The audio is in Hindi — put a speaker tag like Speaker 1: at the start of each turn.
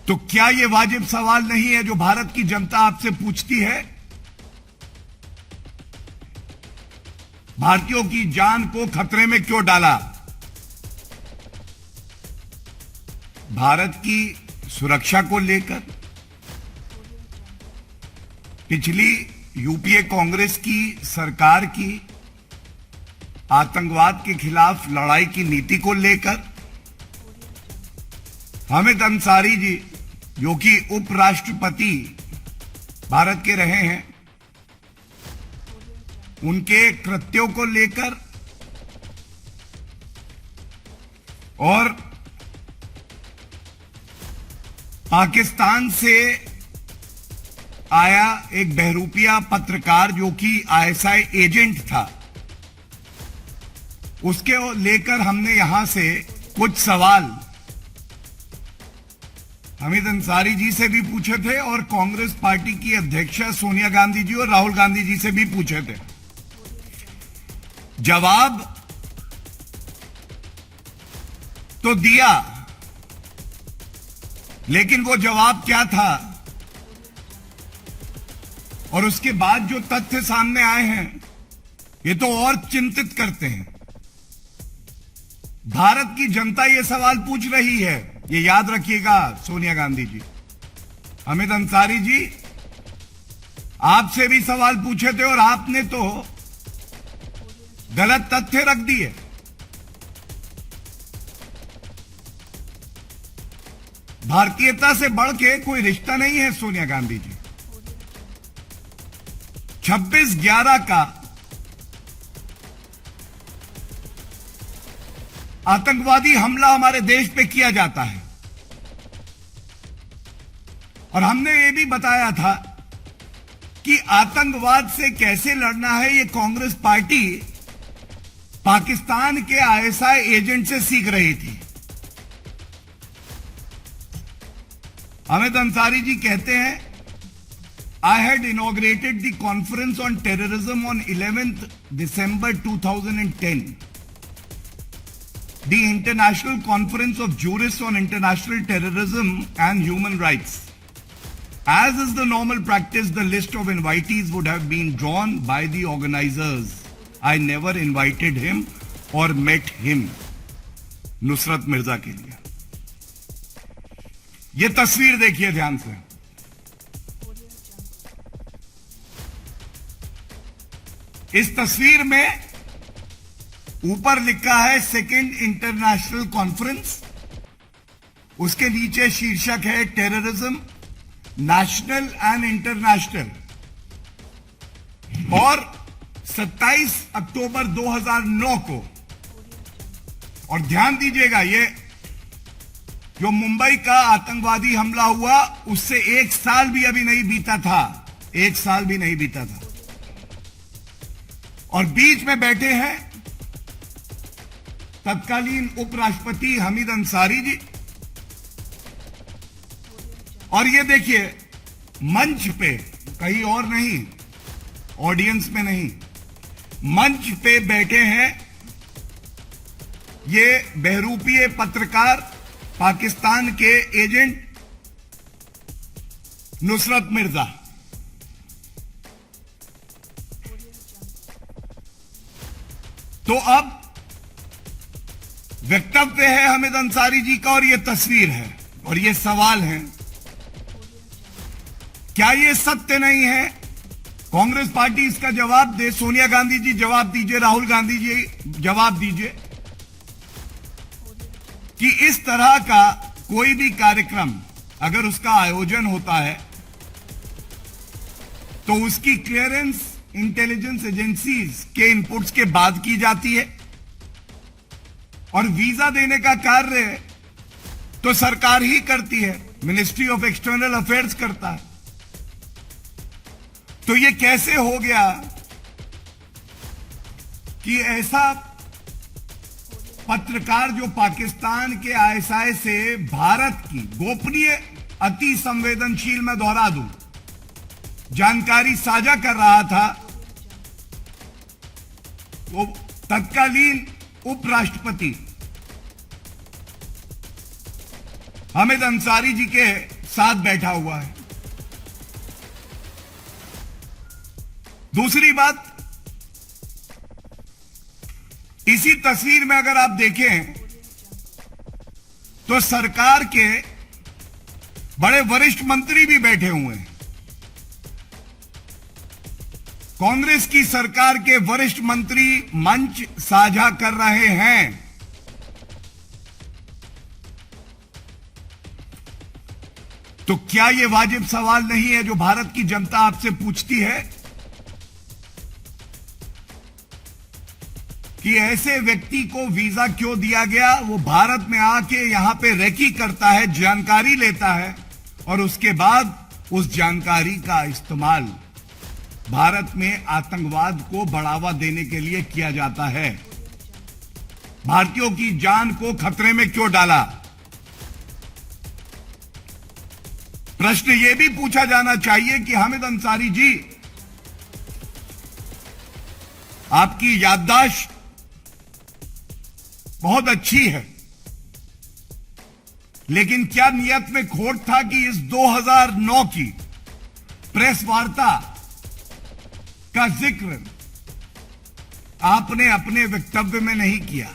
Speaker 1: तो क्या यह वाजिब सवाल नहीं है जो भारत की जनता आपसे पूछती है? भारतीयों की जान को खतरे में क्यों डाला? भारत की सुरक्षा को लेकर पिछली यूपीए कांग्रेस की सरकार की आतंकवाद के खिलाफ लड़ाई की नीति को लेकर हामिद अंसारी जी, जो कि उपराष्ट्रपति भारत के रहे हैं, उनके कृत्यों को लेकर और पाकिस्तान से आया एक बहरूपिया पत्रकार जो कि आईएसआई एजेंट था, उसके लेकर हमने यहां से कुछ सवाल हामिद अंसारी जी से भी पूछे थे और कांग्रेस पार्टी की अध्यक्षा सोनिया गांधी जी और राहुल गांधी जी से भी पूछे थे। जवाब तो दिया, लेकिन वो जवाब क्या था और उसके बाद जो तथ्य सामने आए हैं ये तो और चिंतित करते हैं। भारत की जनता ये सवाल पूछ रही है, ये याद रखिएगा सोनिया गांधी जी, हामिद अंसारी जी, आपसे भी सवाल पूछे थे और आपने तो गलत तथ्य रख दिए। भारतीयता से बढ़ के कोई रिश्ता नहीं है सोनिया गांधी जी। 26/11 का आतंकवादी हमला हमारे देश पे किया जाता है और हमने ये भी बताया था कि आतंकवाद से कैसे लड़ना है ये कांग्रेस पार्टी पाकिस्तान के आईएसआई एजेंट से सीख रही थी। हामिद अंसारी जी कहते हैं, I had inaugurated the conference on terrorism on 11th December 2010. The International Conference of Jurists on International Terrorism and Human Rights. As is the normal practice, the list of invitees would have been drawn by the organizers. I never invited him or met him. Nusrat Mirza के लिए। ये तस्वीर देखिए ध्यान से। इस तस्वीर में ऊपर लिखा है सेकेंड इंटरनेशनल कॉन्फ्रेंस, उसके नीचे शीर्षक है टेररिज्म नेशनल एंड इंटरनेशनल, और 27 अक्टूबर 2009 को, और ध्यान दीजिएगा ये जो मुंबई का आतंकवादी हमला हुआ उससे 1 साल भी अभी नहीं बीता था, 1 साल भी नहीं बीता था, और बीच में बैठे हैं तत्कालीन उपराष्ट्रपति हामिद अंसारी जी। और ये देखिए मंच पे, कहीं और नहीं, ऑडियंस में नहीं, मंच पे बैठे हैं ये बहरूपीय पत्रकार पाकिस्तान के एजेंट नुसरत मिर्जा। तो अब वक्तव्य है हामिद अंसारी जी का और ये तस्वीर है और ये सवाल है, क्या ये सत्य नहीं है? कांग्रेस पार्टी इसका जवाब दे, सोनिया गांधी जी जवाब दीजिए, राहुल गांधी जी जवाब दीजिए कि इस तरह का कोई भी कार्यक्रम अगर उसका आयोजन होता है तो उसकी क्लियरेंस इंटेलिजेंस एजेंसीज के इनपुट्स के बाद की जाती है और वीजा देने का कार्य तो सरकार ही करती है, मिनिस्ट्री ऑफ एक्सटर्नल अफेयर्स करता है। तो ये कैसे हो गया कि ऐसा पत्रकार जो पाकिस्तान के आईएसआई से भारत की गोपनीय अति संवेदनशील, मैं दोहरा दूं, जानकारी साझा कर रहा था, वो तत्कालीन उपराष्ट्रपति हामिद अंसारी जी के साथ बैठा हुआ है। दूसरी बात, इसी तस्वीर में अगर आप देखें तो सरकार के बड़े वरिष्ठ मंत्री भी बैठे हुए हैं। कांग्रेस की सरकार के वरिष्ठ मंत्री मंच साझा कर रहे हैं। तो क्या यह वाजिब सवाल नहीं है जो भारत की जनता आपसे पूछती है कि ऐसे व्यक्ति को वीजा क्यों दिया गया? वो भारत में आके यहां पे रेकी करता है, जानकारी लेता है और उसके बाद उस जानकारी का इस्तेमाल भारत में आतंकवाद को बढ़ावा देने के लिए किया जाता है। भारतीयों की जान को खतरे में क्यों डाला? प्रश्न यह भी पूछा जाना चाहिए कि हामिद अंसारी जी, आपकी याददाश्त बहुत अच्छी है, लेकिन क्या नियत में खोट था कि इस 2009 की प्रेस वार्ता का जिक्र आपने अपने वक्तव्य में नहीं किया?